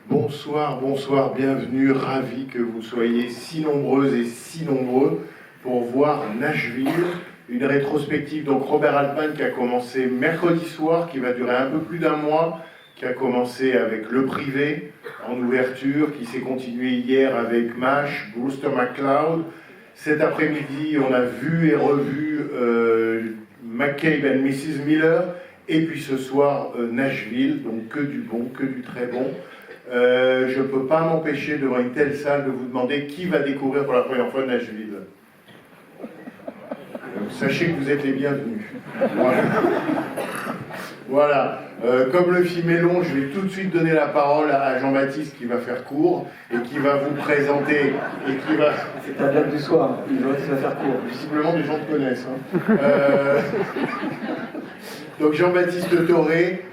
Bonsoir, bonsoir, bienvenue, ravi que vous soyez si nombreuses et si nombreux pour voir Nashville, une rétrospective, donc Robert Altman qui a commencé mercredi soir, qui va durer un peu plus d'un mois, qui a commencé avec Le Privé en ouverture, qui s'est continué hier avec MASH, Brewster McCloud. Cet après-midi, on a vu et revu McCabe and Mrs. Miller, et puis ce soir, Nashville, donc que du bon, que du très bon. Je ne peux pas m'empêcher devant une telle salle de vous demander qui va découvrir pour la première fois Nashville. Sachez que vous êtes les bienvenus. Voilà. Comme le film est long, je vais tout de suite donner la parole à Jean-Baptiste qui va faire court et qui va vous présenter et qui va... C'est ta blague du soir, il va faire court. Visiblement, des gens te connaissent. Donc Jean-Baptiste Toré,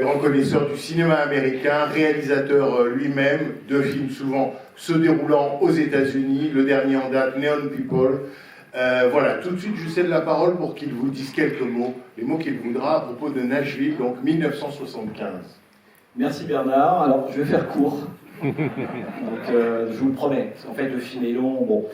grand connaisseur du cinéma américain, réalisateur lui-même de films souvent se déroulant aux États-Unis. Le dernier en date, Neon People. Voilà, tout de suite, je cède la parole pour qu'il vous dise quelques mots, les mots qu'il voudra à propos de Nashville, donc 1975. Merci Bernard. Alors, je vais faire court. Donc, je vous le promets. En fait, le film est long. Bon.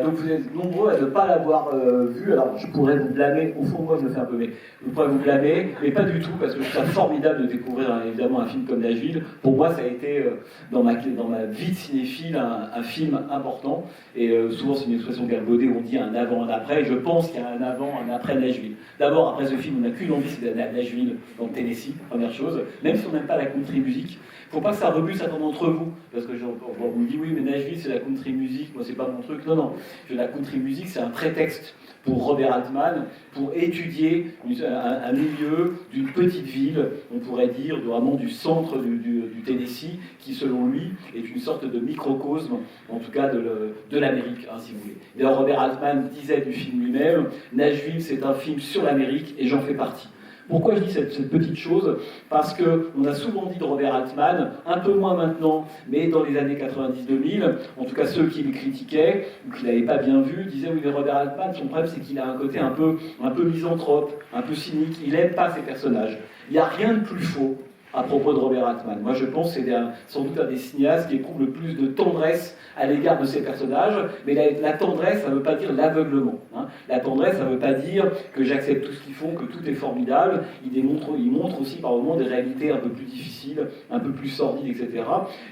Donc, vous êtes nombreux à ne pas l'avoir vu. Alors, je pourrais vous blâmer. Au fond, moi, je le fais un peu, mais je pourrais vous blâmer, mais pas du tout, parce que je trouve ça formidable de découvrir évidemment un film comme Nashville. Pour moi, ça a été dans ma vie de cinéphile un film important. Et souvent, c'est une expression galvaudée. On dit un avant, un après. Je pense qu'il y a un avant, un après Nashville. D'abord, après ce film, on n'a qu'une envie, c'est d'aller à Nashville, dans le Tennessee, première chose. Même si on n'aime pas la country music. Il ne faut pas que ça rebute certains d'entre vous, parce que on me dit oui, mais Nashville c'est la country music, moi c'est pas mon truc. Non, la country music c'est un prétexte pour Robert Altman pour étudier un milieu d'une petite ville, on pourrait dire vraiment du centre du Tennessee, qui selon lui est une sorte de microcosme, en tout cas de l'Amérique, hein, si vous voulez. D'ailleurs Robert Altman disait du film lui-même, Nashville c'est un film sur l'Amérique et j'en fais partie. Pourquoi je dis cette petite chose? Parce qu'on a souvent dit de Robert Altman, un peu moins maintenant, mais dans les années 90-2000, en tout cas ceux qui le critiquaient, ou qui ne l'avaient pas bien vu, disaient oui mais Robert Altman, son problème c'est qu'il a un côté un peu misanthrope, un peu cynique, il n'aime pas ses personnages. Il n'y a rien de plus faux à propos de Robert Altman. Moi je pense que c'est sans doute un des cinéastes qui éprouve le plus de tendresse à l'égard de ses personnages, mais la tendresse, ça ne veut pas dire l'aveuglement. Hein. La tendresse, ça ne veut pas dire que j'accepte tout ce qu'ils font, que tout est formidable. Il montre aussi par moments des réalités un peu plus difficiles, un peu plus sordides, etc.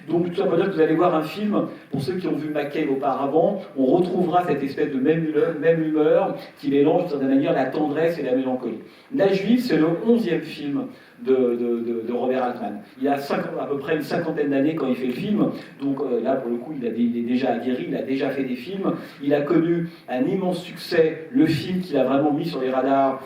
Donc tout ça veut dire que vous allez voir un film, pour ceux qui ont vu McCabe auparavant, on retrouvera cette espèce de même humeur qui mélange d'une certaine manière la tendresse et la mélancolie. Nashville, c'est le 11e film de Robert Altman. Il a à peu près une cinquantaine d'années quand il fait le film, donc là pour le coup il est déjà aguerri, il a déjà fait des films, il a connu un immense succès, le film qu'il a vraiment mis sur les radars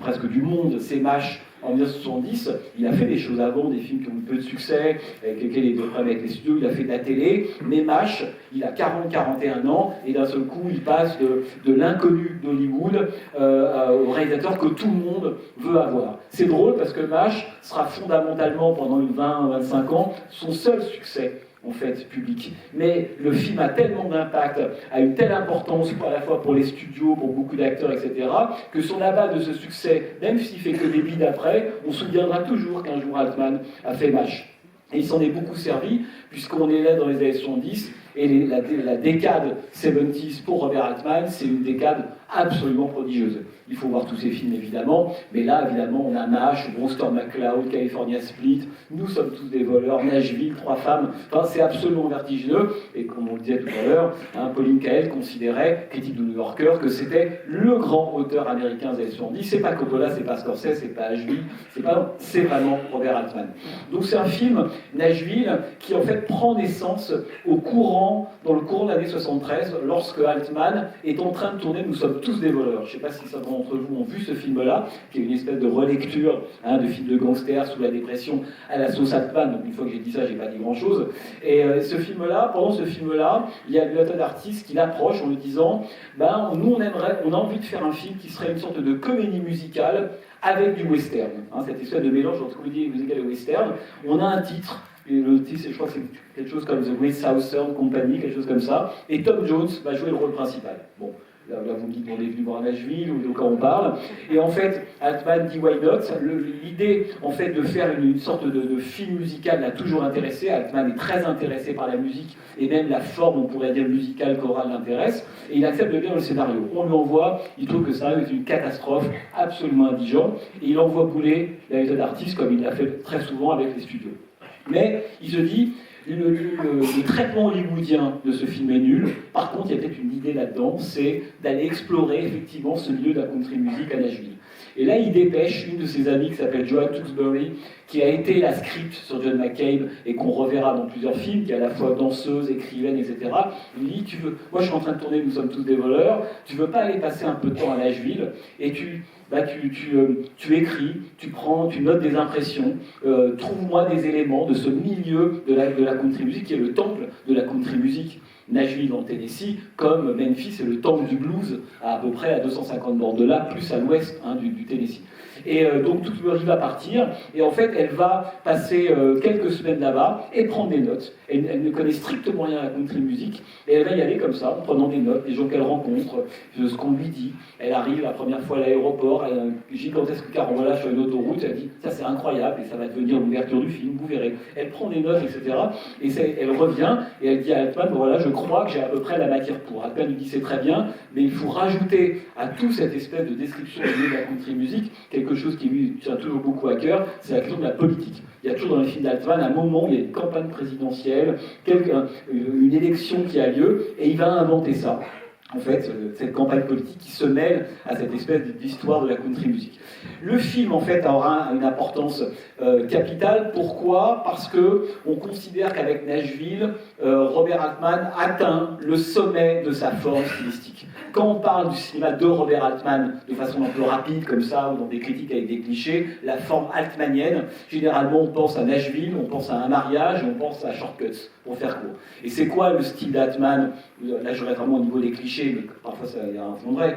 presque du monde, c'est MASH, en 1970, il a fait des choses avant, des films qui ont eu peu de succès, avec lesquels il a des problèmes avec les studios, il a fait de la télé, mais MASH, il a 40-41 ans, et d'un seul coup, il passe de l'inconnu d'Hollywood au réalisateur que tout le monde veut avoir. C'est drôle parce que MASH sera fondamentalement, pendant 20-25 ans, son seul succès en fait, public. Mais le film a tellement d'impact, a une telle importance à la fois pour les studios, pour beaucoup d'acteurs, etc., que sur la base de ce succès, même s'il fait que des bides après, on se souviendra toujours qu'un jour Altman a fait MASH. Et il s'en est beaucoup servi, puisqu'on est là dans les années 70, et la décade 70s pour Robert Altman, c'est une décade absolument prodigieuse. Il faut voir tous ces films évidemment, mais là évidemment on a MASH, Brewster McCloud, California Split, Nous sommes tous des voleurs, Nashville, Trois femmes, enfin c'est absolument vertigineux, et comme on le disait tout à l'heure, Pauline Kael considérait, critique du New Yorker, que c'était le grand auteur américain des années 70, c'est pas Coppola, c'est pas Scorsese, c'est pas Ashby, c'est vraiment Robert Altman. Donc c'est un film, Nashville, qui en fait prend naissance dans le courant de l'année 73, lorsque Altman est en train de tourner Nous sommes tous des voleurs. Je ne sais pas si certains d'entre vous ont vu ce film-là, qui est une espèce de relecture de film de gangsters sous la dépression à la sauce Altman. Donc une fois que j'ai dit ça, j'ai pas dit grand-chose. Et pendant ce film-là, il y a un tas d'artistes qui l'approchent en lui disant nous on a envie de faire un film qui serait une sorte de comédie musicale avec du western. Cette espèce de mélange entre comédie musicale et western. On a un titre. Et le titre, je crois que c'est quelque chose comme The Great Southern Company, quelque chose comme ça. Et Tom Jones va jouer le rôle principal. Bon, Là, vous me dites qu'on est venu voir Nashville ou de quoi on parle. Et en fait, Altman dit why not. L'idée, en fait, de faire une sorte de film musical l'a toujours intéressé. Altman est très intéressé par la musique et même la forme, on pourrait dire musicale, chorale l'intéresse. Et il accepte de lire le scénario. On lui envoie, il trouve que le scénario est une catastrophe, absolument indigent, et il envoie bouler la méthode artiste comme il l'a fait très souvent avec les studios. Mais il se dit, le traitement hollywoodien de ce film est nul. Par contre, il y a peut-être une idée là-dedans, c'est d'aller explorer effectivement ce milieu de la country music à Nashville. Et là, il dépêche une de ses amies qui s'appelle Joanne Tewksbury, qui a été la script sur John McCabe et qu'on reverra dans plusieurs films, qui est à la fois danseuse, écrivaine, etc. Il lui dit, moi je suis en train de tourner Nous sommes tous des voleurs, tu veux pas aller passer un peu de temps à Nashville et tu écris, tu notes des impressions, trouve-moi des éléments de ce milieu de la country music qui est le temple de la country music. Nashville en Tennessee, comme Memphis est le temple du blues, à peu près à 250 bornes de là, plus à l'ouest du Tennessee. Et donc Tewksbury va partir, et en fait elle va passer quelques semaines là-bas et prendre des notes. Elle ne connaît strictement rien à la country music, et elle va y aller comme ça, en prenant des notes, des gens qu'elle rencontre, ce qu'on lui dit. Elle arrive la première fois à l'aéroport, elle a un gigantesque carambolage sur une autoroute, elle dit « ça c'est incroyable, et ça va devenir l'ouverture du film, vous verrez ». Elle prend des notes, etc. Et elle revient, et elle dit à Altman « voilà, je crois que j'ai à peu près la matière pour ». Altman lui dit « c'est très bien, mais il faut rajouter à toute cette espèce de description de la country music quelque chose qui lui tient toujours beaucoup à cœur, c'est la question de la politique. Il y a toujours dans les films d'Altman un moment où il y a une campagne présidentielle, une élection qui a lieu, et il va inventer ça. En fait, cette campagne politique qui se mêle à cette espèce d'histoire de la country music. Le film, en fait, aura une importance capitale. Pourquoi ? Parce qu'on considère qu'avec Nashville, Robert Altman atteint le sommet de sa forme stylistique. Quand on parle du cinéma de Robert Altman de façon un peu rapide, comme ça, ou dans des critiques avec des clichés, la forme altmanienne, généralement on pense à Nashville, on pense à un mariage, on pense à Shortcuts, pour faire court. Et c'est quoi le style d'Altman ? Là, je reste vraiment au niveau des clichés, mais parfois il y a un fond vrai.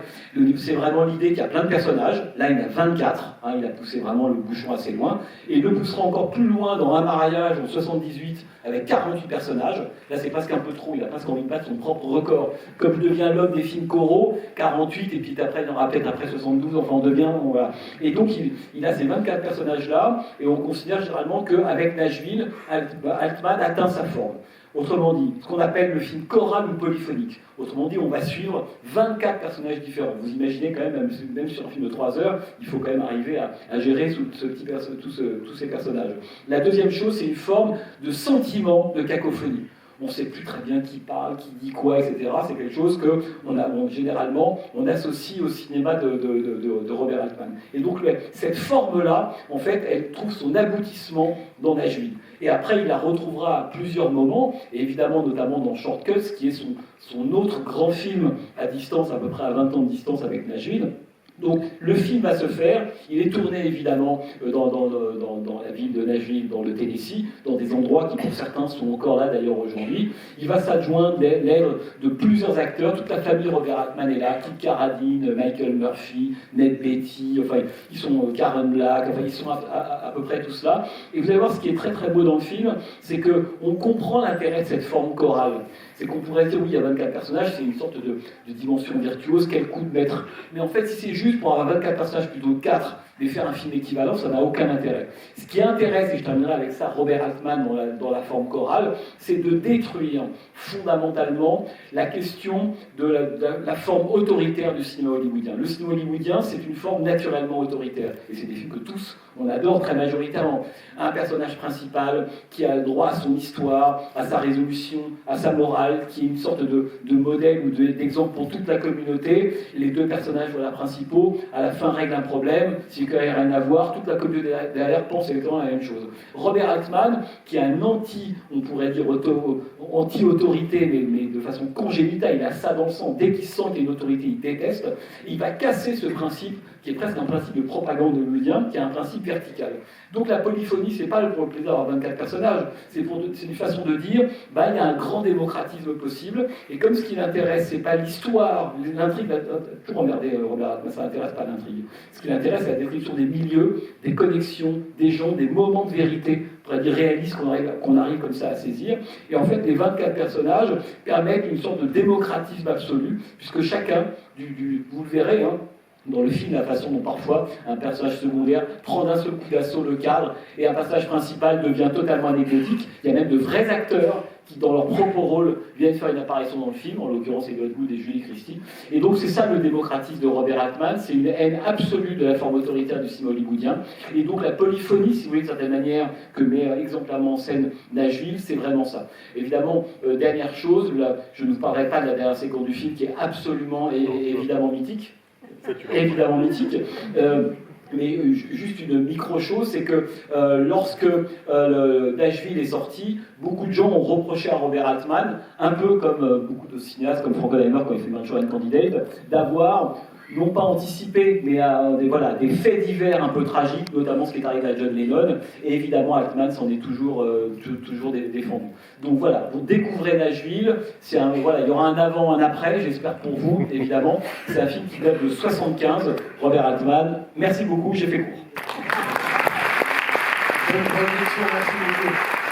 C'est vraiment l'idée qu'il y a plein de personnages. Là, il y en a 24. Il a poussé vraiment le bouchon assez loin. Et il le poussera encore plus loin dans Un mariage en 78 avec 48 personnages. Là, c'est presque un peu trop. Il a presque envie de battre son propre record. Comme devient l'homme des films choraux, 48, et puis après, il en aura peut-être après 72. Enfin, on devient. Voilà. Et donc, il a ces 24 personnages-là. Et on considère généralement qu'avec Nashville, Altman atteint sa forme. Autrement dit, ce qu'on appelle le film choral ou polyphonique. Autrement dit, on va suivre 24 personnages différents. Vous imaginez quand même sur un film de 3 heures, il faut quand même arriver à gérer tous ces personnages. La deuxième chose, c'est une forme de sentiment de cacophonie. On ne sait plus très bien qui parle, qui dit quoi, etc. C'est quelque chose que généralement on associe au cinéma de Robert Altman. Et donc cette forme-là, en fait, elle trouve son aboutissement dans Nashville. Et après, il la retrouvera à plusieurs moments, et évidemment notamment dans Shortcuts, qui est son autre grand film à distance, à peu près à 20 ans de distance avec Nashville. Donc le film va se faire, il est tourné évidemment dans la ville de Nashville, dans le Tennessee, dans des endroits qui pour certains sont encore là d'ailleurs aujourd'hui. Il va s'adjoindre l'aide de plusieurs acteurs, toute la famille Robert Altman est là, Kit Carradine, Michael Murphy, Ned Beatty, enfin ils sont Karen Black, enfin ils sont à peu près tous là. Et vous allez voir ce qui est très très beau dans le film, c'est qu'on comprend l'intérêt de cette forme chorale. C'est qu'on pourrait dire, oui, il y a 24 personnages, c'est une sorte de dimension virtuose, quel coup de maître. Mais en fait, si c'est juste pour avoir 24 personnages plutôt que 4, et faire un film équivalent, ça n'a aucun intérêt. Ce qui intéresse, et je terminerai avec ça, Robert Altman dans la forme chorale, c'est de détruire fondamentalement la question de la forme autoritaire du cinéma hollywoodien. Le cinéma hollywoodien, c'est une forme naturellement autoritaire. Et c'est des films que tous, on adore très majoritairement. Un personnage principal qui a le droit à son histoire, à sa résolution, à sa morale, qui est une sorte de modèle ou d'exemple pour toute la communauté. Les deux personnages principaux, à la fin, règlent un problème. Si il n'y a rien à voir, toute la communauté derrière pense exactement la même chose. Robert Altman, qui est un on pourrait dire anti-autorité, mais de façon congénitale, il a ça dans le sang. Dès qu'il sent qu'il y a une autorité, il déteste. Il va casser ce principe qui est presque un principe de propagande hollywoodien, qui est un principe vertical. Donc la polyphonie, c'est pas pour le plaisir d'avoir 24 personnages, c'est une façon de dire, bah, il y a un grand démocratisme possible, et comme ce qui l'intéresse, c'est pas l'histoire, l'intrigue, toujours emmerdé Robert Altman, ça n'intéresse pas l'intrigue. Ce qui l'intéresse, c'est la description des milieux, des connexions, des gens, des moments de vérité, on pourrait dire réalistes qu'on arrive comme ça à saisir. Et en fait, les 24 personnages permettent une sorte de démocratisme absolu, puisque chacun, vous le verrez, hein, dans le film, la façon dont parfois un personnage secondaire prend d'un seul coup d'assaut le cadre et un personnage principal devient totalement anecdotique. Il y a même de vrais acteurs qui, dans leur propre rôle, viennent faire une apparition dans le film, en l'occurrence Edward Wood et Julie Christie. Et donc c'est ça le démocratisme de Robert Altman, c'est une haine absolue de la forme autoritaire du cinéma hollywoodien. Et donc la polyphonie, si vous voulez, d'une certaine manière, que met exemplairement en scène Nashville, c'est vraiment ça. Évidemment, dernière chose, là, je ne vous parlerai pas de la dernière séquence du film qui est absolument et évidemment mythique. Évidemment mythique. Mais juste une micro-chose, c'est que lorsque Nashville est sorti, beaucoup de gens ont reproché à Robert Altman, un peu comme beaucoup de cinéastes, comme Frank Oppenheimer quand il fait Manchurian Candidate, d'avoir non pas anticipé, mais des faits divers un peu tragiques, notamment ce qui est arrivé à John Lennon, et évidemment Altman s'en est toujours défendu. Donc voilà, vous découvrez Nashville, il y aura un avant, un après, j'espère pour vous, évidemment. C'est un film qui date de 75, Robert Altman. Merci beaucoup, j'ai fait court. Bonne production, merci beaucoup.